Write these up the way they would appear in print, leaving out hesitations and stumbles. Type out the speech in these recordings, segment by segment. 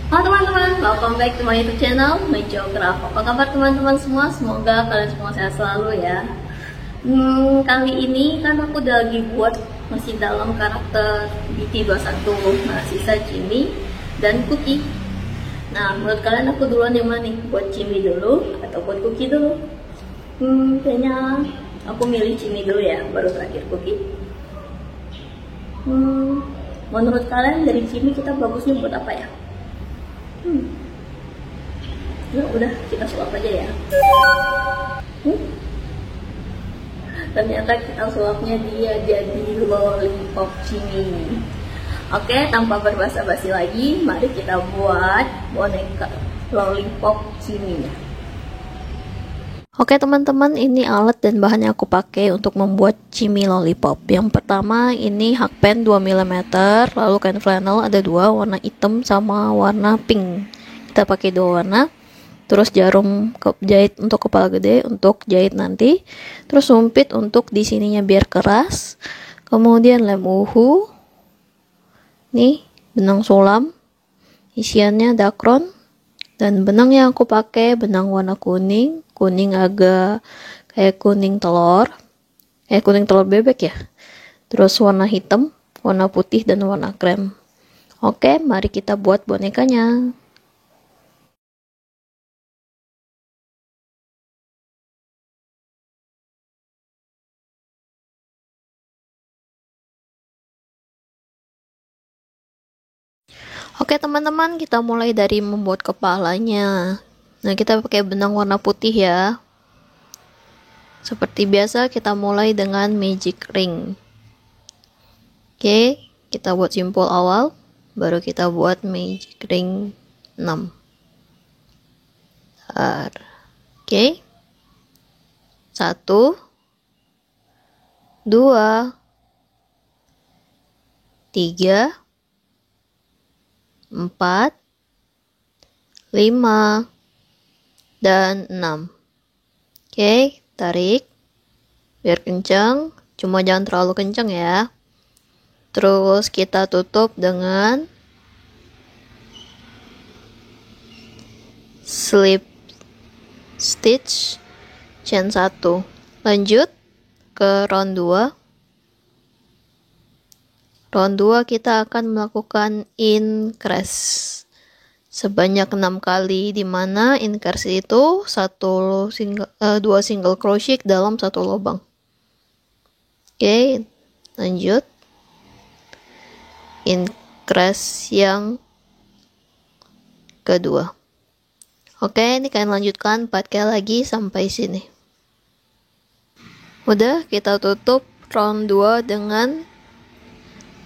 Halo teman-teman, welcome back to my YouTube channel, Mejocraft. Apa kabar teman-teman semua? Semoga kalian semua sehat selalu ya. Kali ini kan aku udah lagi buat masih dalam karakter BT21. Nah, sisa Jimmy dan Cookie. Nah, menurut kalian aku duluan yang mana nih? Buat Jimmy dulu atau buat Cookie dulu? Kayaknya aku milih Jimmy dulu ya, baru terakhir Cookie. Menurut kalian dari Jimmy kita bagusnya buat apa ya? Ya udah, kita sulap aja ya. Ternyata kita sulapnya dia jadi lollipop Jimmy. Oke, tanpa berbasa-basi lagi, mari kita buat boneka lollipop Jimmy. Oke teman-teman, ini alat dan bahan yang aku pakai untuk membuat Jimmy lollipop. Yang pertama ini hakpen 2 mm, lalu kain flannel ada 2, warna hitam sama warna pink. Kita pakai 2 warna. Terus jarum jahit untuk kepala gede untuk jahit nanti. Terus sumpit untuk di sininya biar keras. Kemudian lem uhu. Nih, benang sulam. Isiannya dakron. Dan benang yang aku pakai benang warna kuning. Kuning agak kayak kuning telur bebek ya. Terus warna hitam, warna putih, dan warna krem. Oke, mari kita buat bonekanya. Oke teman-teman, kita mulai dari membuat kepalanya. Nah, kita pakai benang warna putih ya. Seperti biasa, kita mulai dengan magic ring. Oke, kita buat simpul awal, baru kita buat magic ring 6. Oke. 1 2 3 4 5 dan 6. Oke, tarik biar kencang, cuma jangan terlalu kencang ya. Terus kita tutup dengan slip stitch chain 1. Lanjut ke round 2. Round 2 kita akan melakukan increase sebanyak 6 kali, dimana increase itu 2 single crochet dalam 1 lubang. Oke, lanjut increase yang kedua. Oke, ini kalian lanjutkan 4 kali lagi sampai sini. Udah, kita tutup round 2 dengan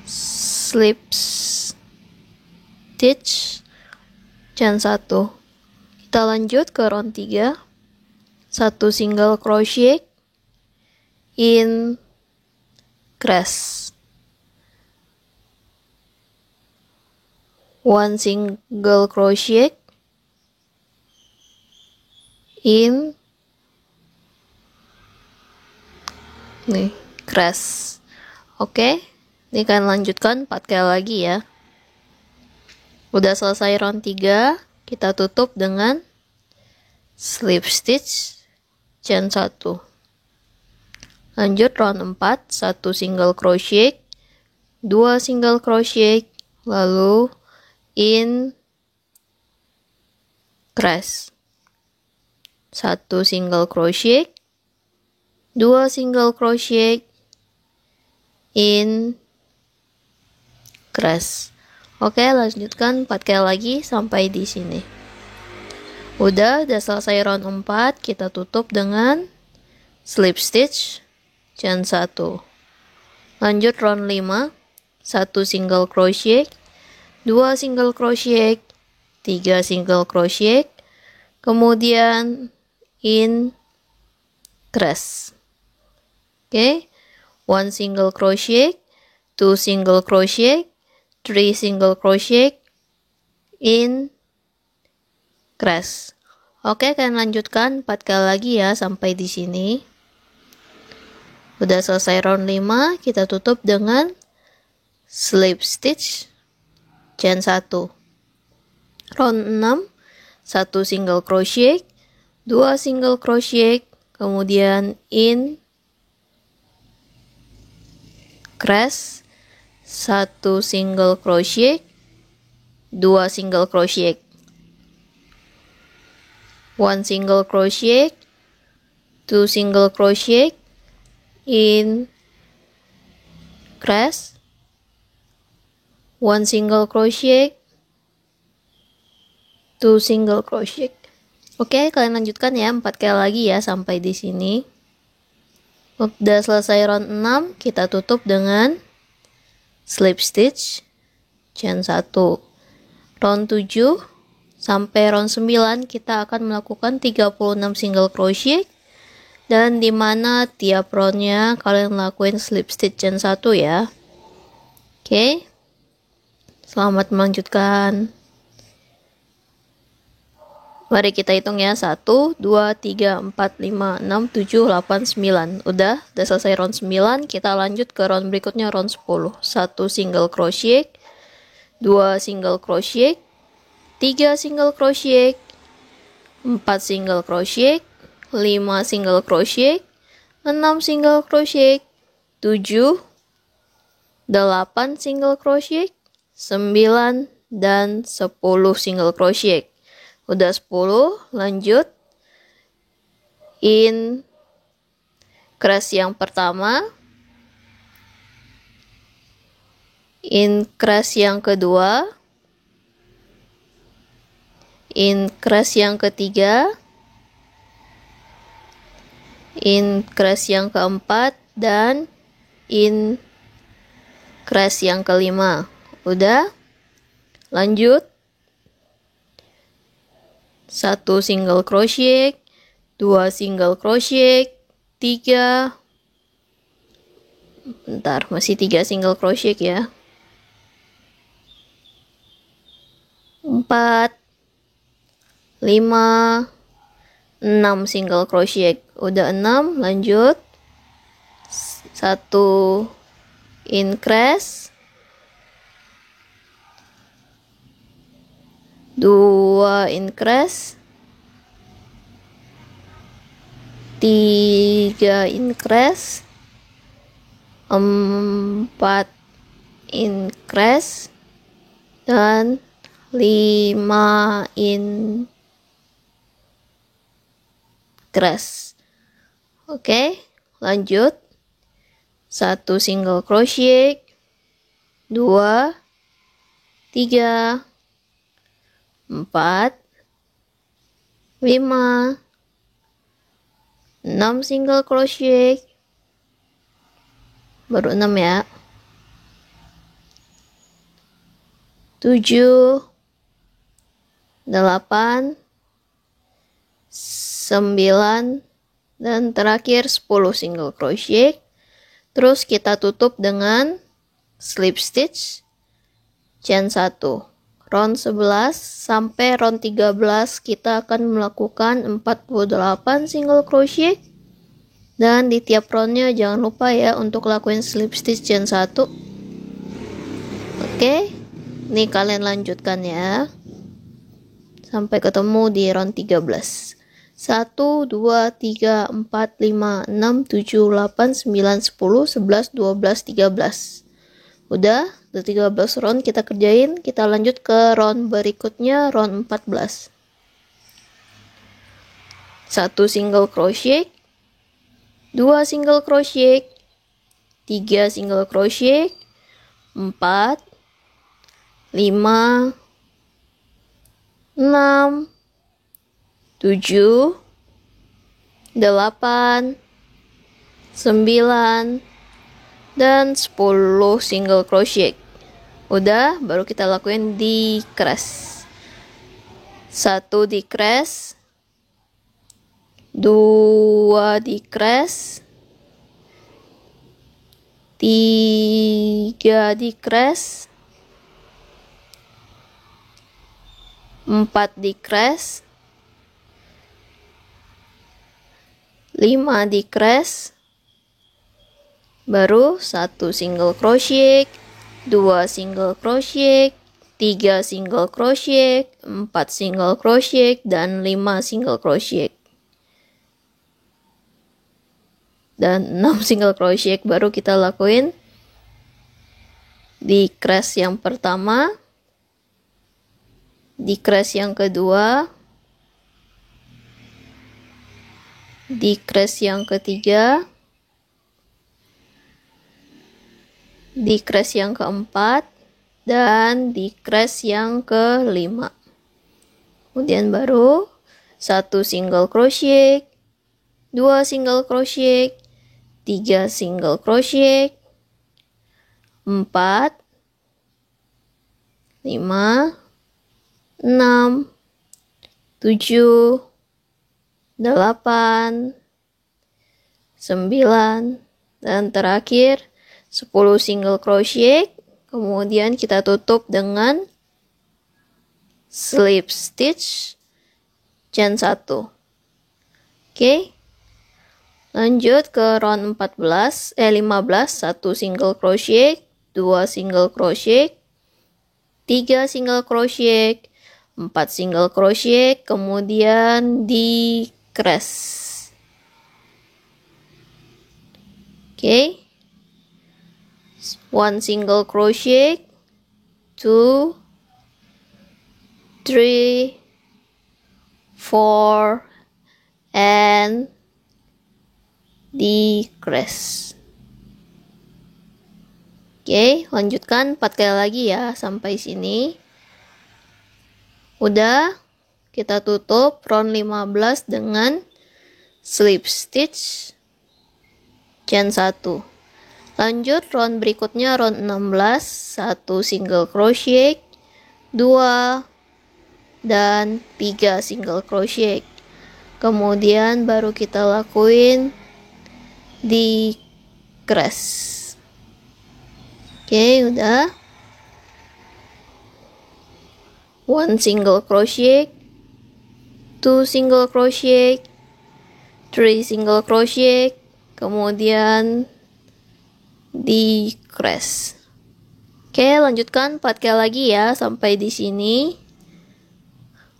slip stitch chain 1. Kita lanjut ke round 3. 1 single crochet increase, 1 single crochet increase. Oke, ini kalian lanjutkan 4 kali lagi ya. Udah selesai round 3, kita tutup dengan slip stitch chain 1. Lanjut round 4, 1 single crochet, 2 single crochet, lalu increase, 1 single crochet, 2 single crochet, increase. Oke, lanjutkan 4 kali lagi sampai di sini. Udah selesai round 4, kita tutup dengan slip stitch chain 1. Lanjut round 5, 1 single crochet, 2 single crochet, 3 single crochet, kemudian increase. Oke, 1 single crochet, 2 single crochet, 3 single crochet, increase. Oke, kalian lanjutkan 4 kali lagi ya sampai di sini. Udah selesai round 5, kita tutup dengan slip stitch chain 1. Round 6, 1 single crochet, 2 single crochet, kemudian increase, 1 single crochet, 2 single crochet, 1 single crochet, 2 single crochet, increase, 1 single crochet, 2 single crochet. Oke, kalian lanjutkan ya 4 kali lagi ya sampai di sini. Udah selesai round 6, kita tutup dengan slip stitch chain 1. Round 7 sampai round 9 kita akan melakukan 36 single crochet, dan dimana tiap roundnya kalian lakuin slip stitch chain 1 ya. Oke, selamat melanjutkan. Mari kita hitung ya. 1, 2, 3, 4, 5, 6, 7, 8, 9. Udah selesai round 9. Kita lanjut ke round berikutnya, round 10. 1 single crochet, 2 single crochet, 3 single crochet, 4 single crochet, 5 single crochet, 6 single crochet, 7, 8 single crochet, 9, dan 10 single crochet. Udah 10, lanjut increase yang pertama, increase yang kedua, increase yang ketiga, increase yang keempat, dan increase yang kelima. Udah, lanjut 1 single crochet, 2 single crochet, 3, bentar, masih 3 single crochet ya, 4, 5, 6 single crochet. Udah 6, lanjut 1 increase, 2 increase, 3 increase, 4 increase, dan 5 increase. Oke, lanjut 1 single crochet, 2, 3, 4, 5, 6 single crochet, baru 6 ya, 7, 8, 9, dan terakhir 10 single crochet. Terus kita tutup dengan slip stitch chain 1. Round 11 sampai round 13 kita akan melakukan 48 single crochet, dan di tiap roundnya jangan lupa ya untuk lakuin slip stitch chain 1. Oke, ini kalian lanjutkan ya sampai ketemu di round 13. 1, 2, 3, 4, 5, 6, 7, 8, 9, 10, 11, 12, 13. Udah, the 13 round kita kerjain. Kita lanjut ke round berikutnya, round 14. 1 single crochet, 2 single crochet, 3 single crochet, 4, 5, 6, 7, 8, 9, dan 10 single crochet. Udah, baru kita lakuin decrease. 1 decrease, 2 decrease, 3 decrease, 4 decrease, 5 decrease, baru 1 single crochet, 2 single crochet, 3 single crochet, 4 single crochet, dan 5 single crochet. Dan 6 single crochet baru kita lakuin di crease yang pertama, di crease yang kedua, di crease yang ketiga, di crease yang keempat, dan di crease yang kelima. Kemudian baru 1 single crochet, 2 single crochet, 3 single crochet, 4, 5, 6, 7, 8, 9, dan terakhir 10 single crochet. Kemudian kita tutup dengan slip stitch chain 1. Oke. Lanjut ke round 15, 1 single crochet, 2 single crochet, 3 single crochet, 4 single crochet, kemudian di crease. Oke. 1 single crochet, 2, 3, 4, and di crease. Oke, lanjutkan 4 kali lagi ya sampai sini. Udah, kita tutup round 15 dengan slip stitch chain 1. Lanjut round berikutnya, round 16, 1 single crochet, 2 dan 3 single crochet. Kemudian baru kita lakuin di crease. Oke, udah. 1 single crochet, 2 single crochet, 3 single crochet, kemudian di crease. Oke, lanjutkan 4 kali lagi ya sampai di sini.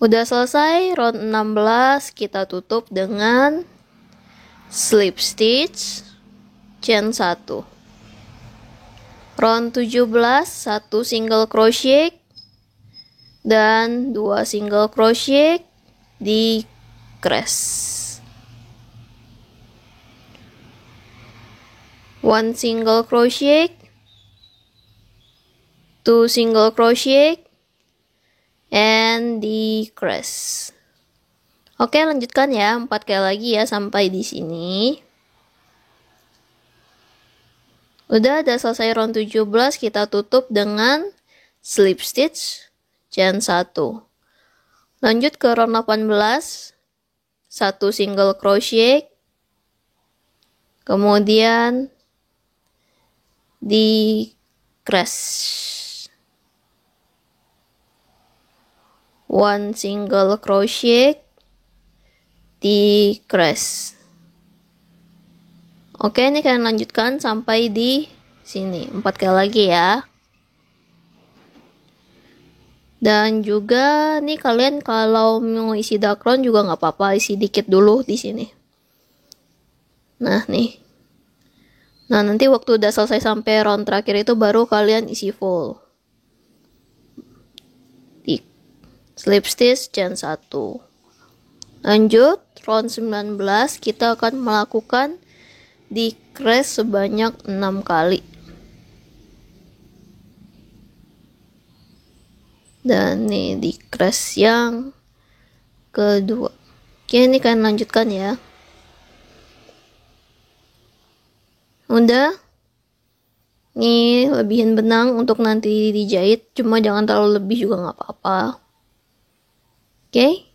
Udah selesai round 16, kita tutup dengan slip stitch chain 1. Round 17, 1 single crochet dan 2 single crochet di crease. 1 single crochet, 2 single crochet, and di crease. Oke, lanjutkan ya 4 kali lagi ya sampai di sini. Udah selesai round 17, kita tutup dengan slip stitch chain 1. Lanjut ke round 18, 1 single crochet, kemudian di crease. 1 single crochet di crease. Oke, ini kalian lanjutkan sampai di sini 4 kali lagi ya. Dan juga nih kalian kalau mau isi background juga nggak apa-apa, isi dikit dulu di sini. Nah nih. Nah nanti waktu udah selesai sampai round terakhir itu baru kalian isi full. Di slip stitch chain 1. Lanjut round 19, kita akan melakukan di crease sebanyak 6 kali. Dan nih di crease yang kedua. Oke, ini kalian lanjutkan ya. Udah. Nih lebihin benang untuk nanti dijahit, cuma jangan terlalu lebih juga nggak apa-apa. Oke.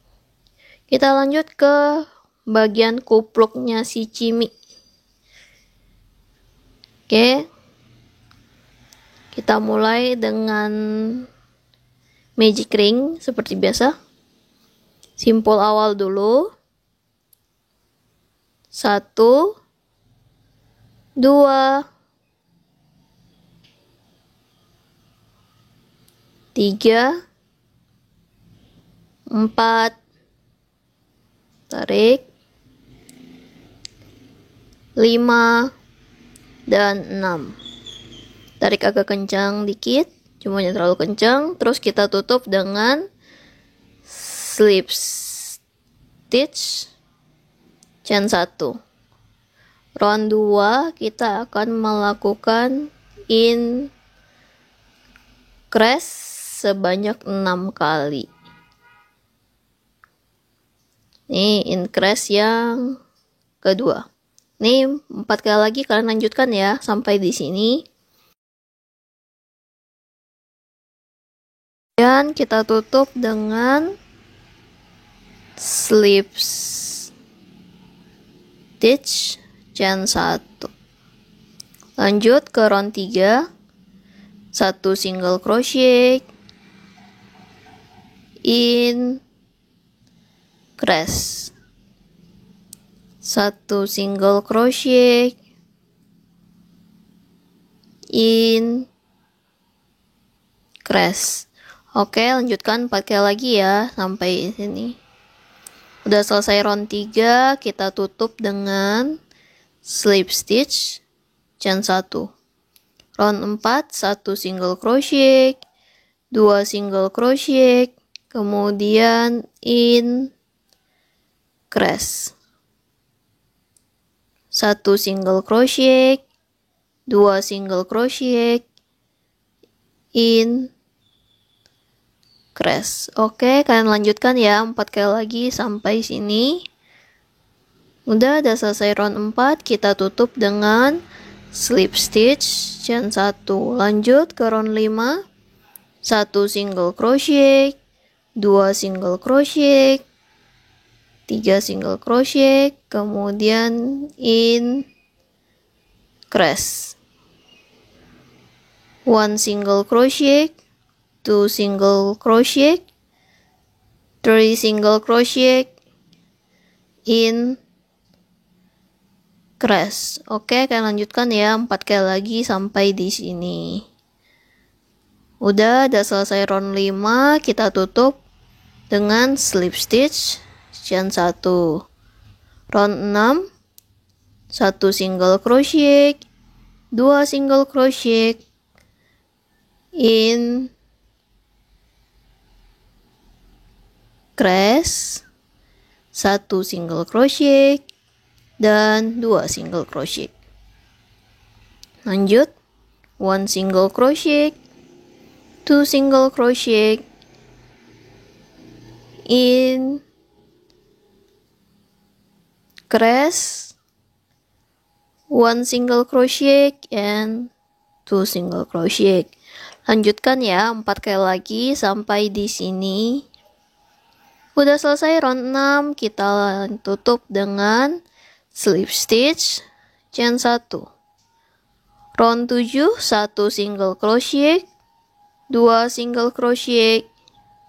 Kita lanjut ke bagian kupluknya si Cimi. Oke. Kita mulai dengan magic ring seperti biasa. Simpul awal dulu. 1, 2, 3, 4, tarik, 5, dan 6. Tarik agak kencang dikit, cuma jangan terlalu kencang. Terus kita tutup dengan slip stitch chain 1. Round 2 kita akan melakukan increase sebanyak 6 kali. Ini increase yang kedua. Nih 4 kali lagi kalian lanjutkan ya sampai di sini. Dan kita tutup dengan slip stitch chain 1. Lanjut ke round 3. 1 single crochet, increase, 1 single crochet, increase. Oke, lanjutkan 4 kali lagi ya sampai sini. Udah selesai round 3, kita tutup dengan slip stitch chain 1. Round 4, 1 single crochet, 2 single crochet, kemudian increase, 1 single crochet, 2 single crochet, increase. Oke, kalian lanjutkan ya 4 kali lagi sampai sini. Udah selesai round 4, kita tutup dengan slip stitch chain 1. Lanjut ke round 5. 1 single crochet, 2 single crochet, 3 single crochet, kemudian increase, 1 single crochet, 2 single crochet, 3 single crochet, increase. Oke, kalian lanjutkan ya 4 kali lagi sampai di sini. Udah selesai round 5, kita tutup dengan slip stitch chain 1. Round 6, 1 single crochet, 2 single crochet, increase, 1 single crochet, dan 2 single crochet. Lanjut, 1 single crochet, 2 single crochet, increase, 1 single crochet, and 2 single crochet. Lanjutkan ya 4 kali lagi sampai di sini. Udah selesai round 6, kita tutup dengan slip stitch chain 1. Round 7, 1 single crochet, 2 single crochet,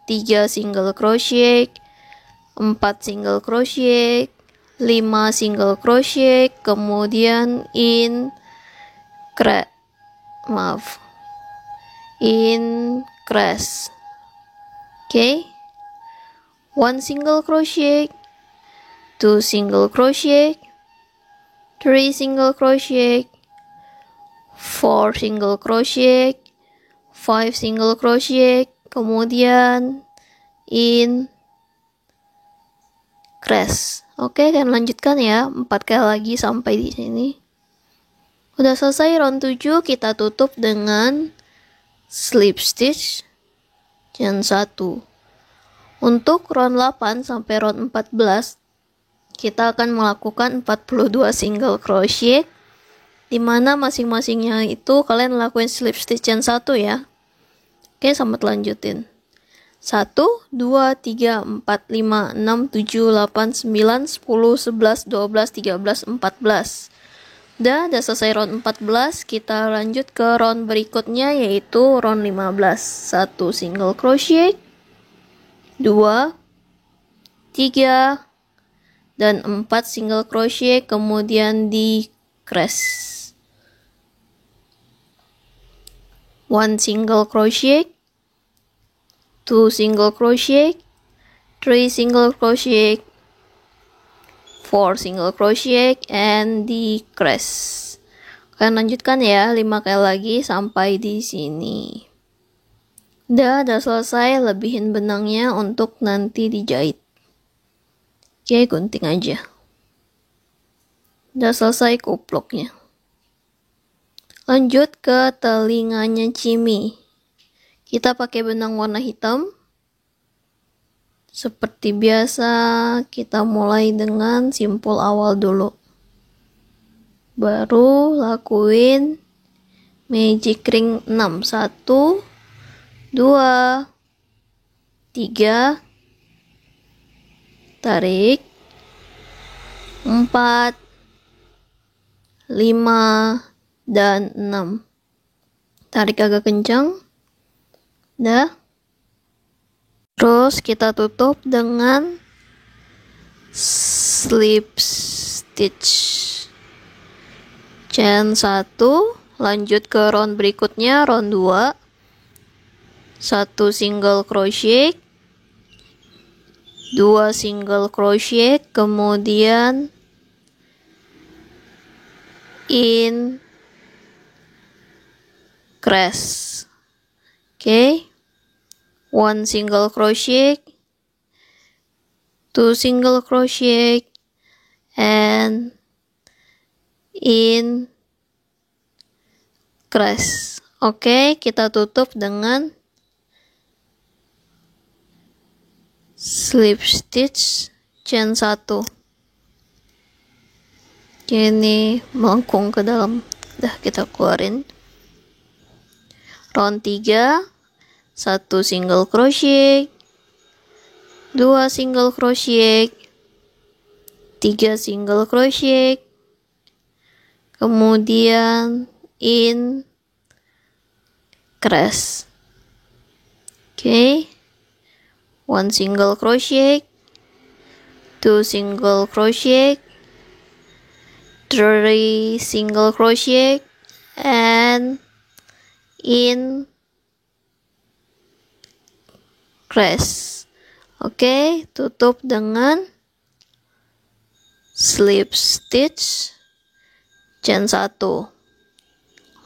3 single crochet, 4 single crochet, 5 single crochet, kemudian increase. 1 single crochet, 2 single crochet, 3 single crochet, 4 single crochet, 5 single crochet, kemudian increase. Oke, kalian lanjutkan ya 4 kali lagi sampai di sini. Udah selesai round 7, kita tutup dengan slip stitch chain 1. Untuk round 8 sampai round 14, kita akan melakukan 42 single crochet, dimana masing-masingnya itu kalian lakuin slip stitch chain 1 ya. Oke, selamat lanjutin. 1, 2, 3, 4, 5, 6, 7, 8, 9, 10, 11, 12, 13, 14. Udah selesai round 14, kita lanjut ke round berikutnya yaitu round 15. 1 single crochet, 2, 3, dan 4 single crochet, kemudian decrease. 1 single crochet, 2 single crochet, 3 single crochet, 4 single crochet, and decrease. Kalian lanjutkan ya 5 kali lagi sampai di sini. Udah selesai, lebihin benangnya untuk nanti dijahit. Oke, gunting aja. Udah selesai kupluknya. Lanjut ke telinganya Cimi. Kita pakai benang warna hitam. Seperti biasa, kita mulai dengan simpul awal dulu. Baru lakuin magic ring 6. 1, 2, 3, tarik, 4, 5, dan 6. Tarik agak kencang. Dah. Terus kita tutup dengan slip stitch. Chain 1, lanjut ke round berikutnya, round 2. 1 single crochet, 2 single crochet, kemudian increase. Oke. 1 single crochet, 2 single crochet, and increase. Oke, kita tutup dengan slip stitch chain 1. Ini melengkung ke dalam. Dah, kita keluarin. Round 3, 1 single crochet, 2 single crochet, 3 single crochet, kemudian increase. Oke. 1 single crochet, 2 single crochet, 3 single crochet, and increase. Oke, tutup dengan slip stitch chain 1.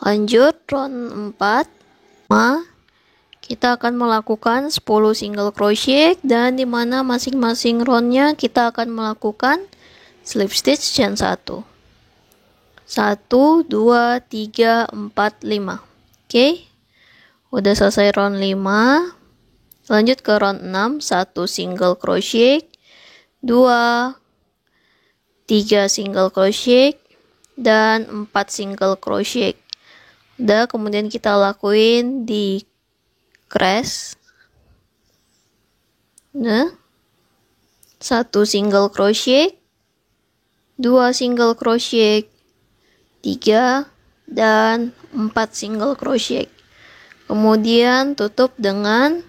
Lanjut round 4. Kita akan melakukan 10 single crochet, dan dimana masing-masing roundnya kita akan melakukan slip stitch chain 1. 1, 2, 3, 4, 5. Oke. Udah selesai round 5. Lanjut ke round 6. 1 single crochet, 2, 3 single crochet, dan 4 single crochet. Udah, kemudian kita lakuin decrease. Nah, 1 single crochet, 2 single crochet, 3 dan 4 single crochet. Kemudian tutup dengan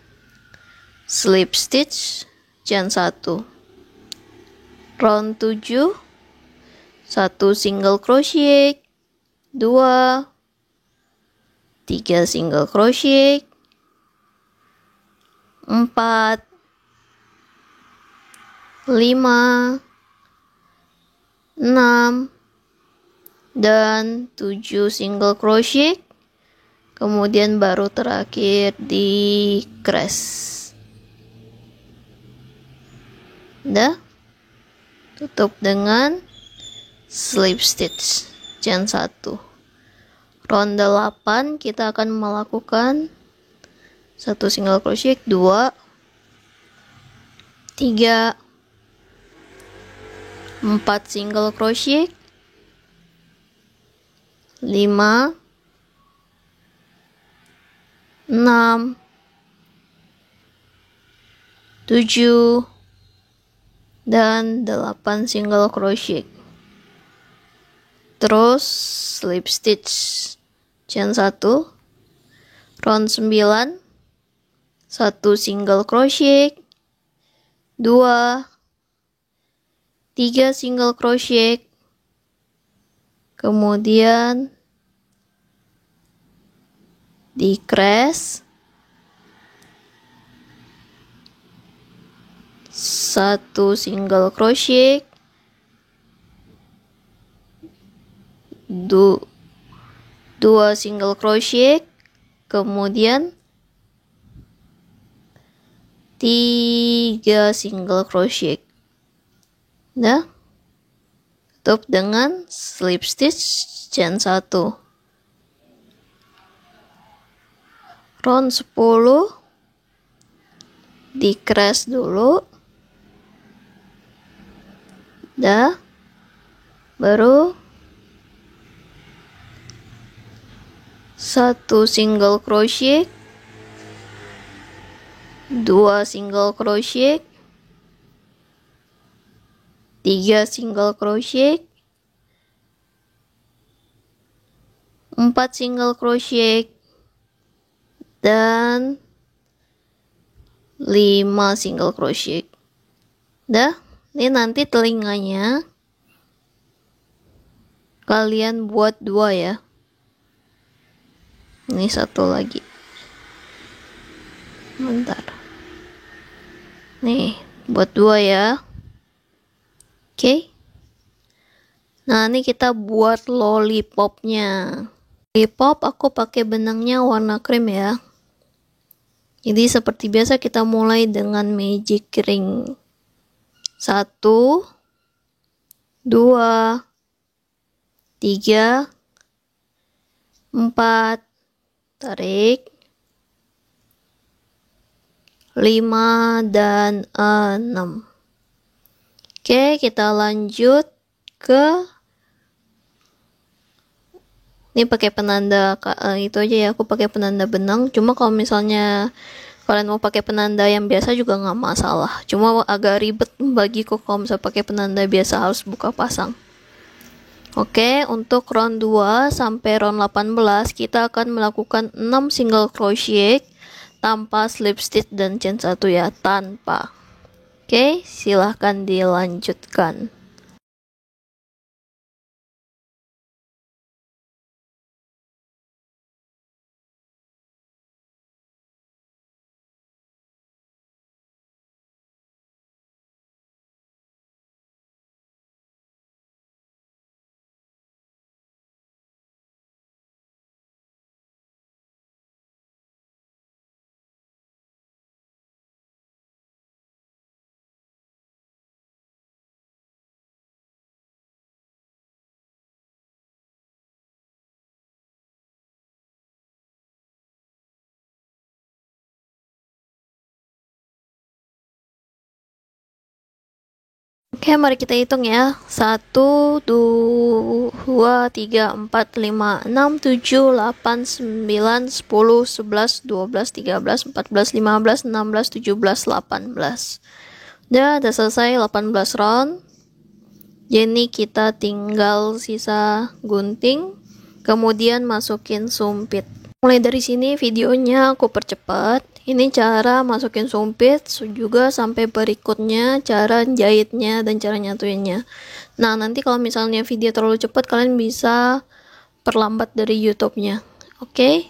slip stitch chain 1. Round 7, 1 single crochet, 2, 3 single crochet, 4, 5, 6, dan 7 single crochet. Kemudian baru terakhir decrease. Udah, tutup dengan slip stitch chain 1. Ronde 8 kita akan melakukan 1 single crochet, 2, 3, 4 single crochet, 5, 6, 7, dan 8 single crochet. Terus slip stitch chain 1. Round 9, 1 single crochet, 2, 3 single crochet, kemudian decrease, 1 single crochet, 2 single crochet, kemudian 3 single crochet. Nah, tutup dengan slip stitch chain 1. Round 10 di crease dulu. Dah, baru 1 single crochet, 2 single crochet, 3 single crochet, 4 single crochet, dan 5 single crochet. Dah, ini nanti telinganya kalian buat 2 ya. Ini satu lagi. Bentar. Nih, buat 2 ya. Oke. Nah, ini kita buat lollipopnya. Lollipop aku pakai benangnya warna krem ya. Jadi seperti biasa kita mulai dengan magic ring. 1, 2, 3, 4, tarik, 5, dan 6. Oke, kita lanjut ke ini pakai penanda itu aja ya, aku pakai penanda benang. Cuma kalau misalnya kalian mau pakai penanda yang biasa juga nggak masalah. Cuma agak ribet bagiku kalau misalnya pakai penanda biasa harus buka pasang. Oke, untuk round 2 sampai round 18 kita akan melakukan 6 single crochet tanpa slip stitch dan chain 1 ya, tanpa. Oke, silahkan dilanjutkan. Oke, mari kita hitung ya. 1, 2, 3, 4, 5, 6, 7, 8, 9, 10, 11, 12, 13, 14, 15, 16, 17, 18. Udah selesai 18 round. Jadi kita tinggal sisa gunting, kemudian masukin sumpit. Mulai dari sini videonya aku percepat. Ini cara masukin sumpit, juga sampai berikutnya cara jahitnya dan cara nyatuinnya. Nah, nanti kalau misalnya video terlalu cepat, kalian bisa perlambat dari YouTube-nya. Oke?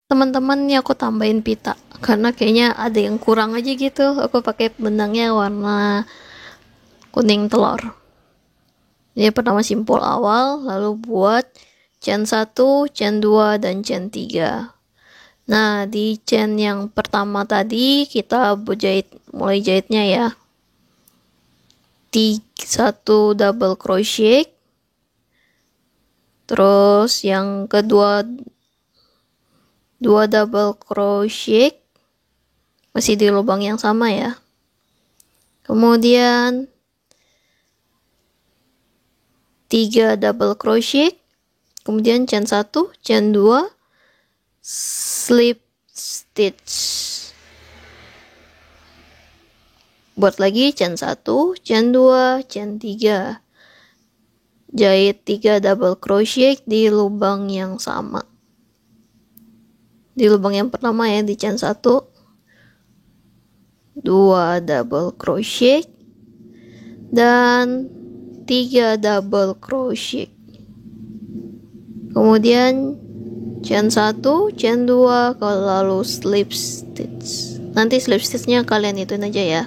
Teman-teman, nih aku tambahin pita karena kayaknya ada yang kurang aja gitu. Aku pakai benangnya warna kuning telur. Jadi pertama simpul awal, lalu buat chain 1, chain 2, dan chain 3. Nah, di chain yang pertama tadi kita mulai jahitnya ya. 1 double crochet. Terus yang kedua 2 double crochet. Masih di lubang yang sama ya. Kemudian 3 double crochet, kemudian chain 1, chain 2, slip stitch. Buat lagi chain 1, chain 2, chain 3. Jahit 3 double crochet di lubang yang sama. Di lubang yang pertama ya, di chain 1. 2 double crochet dan 3 double crochet. Kemudian chain 1, chain 2, lalu slip stitch. Nanti slip stitchnya kalian ituin aja ya.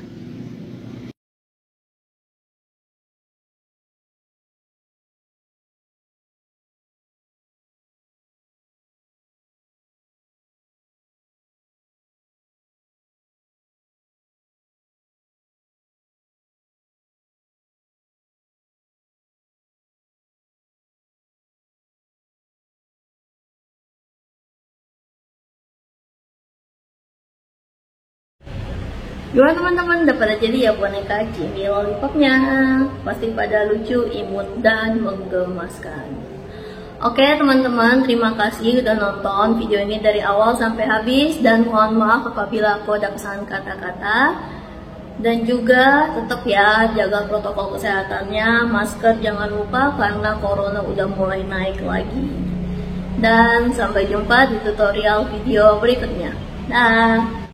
Gimana teman-teman, udah pada jadi ya boneka Jimmy Lollipopnya? Pasti pada lucu, imut, dan menggemaskan. Oke teman-teman, terima kasih udah nonton video ini dari awal sampai habis. Dan mohon maaf apabila aku ada kesalahan kata-kata. Dan juga tetap ya, jaga protokol kesehatannya. Masker jangan lupa karena corona udah mulai naik lagi. Dan sampai jumpa di tutorial video berikutnya. Dah.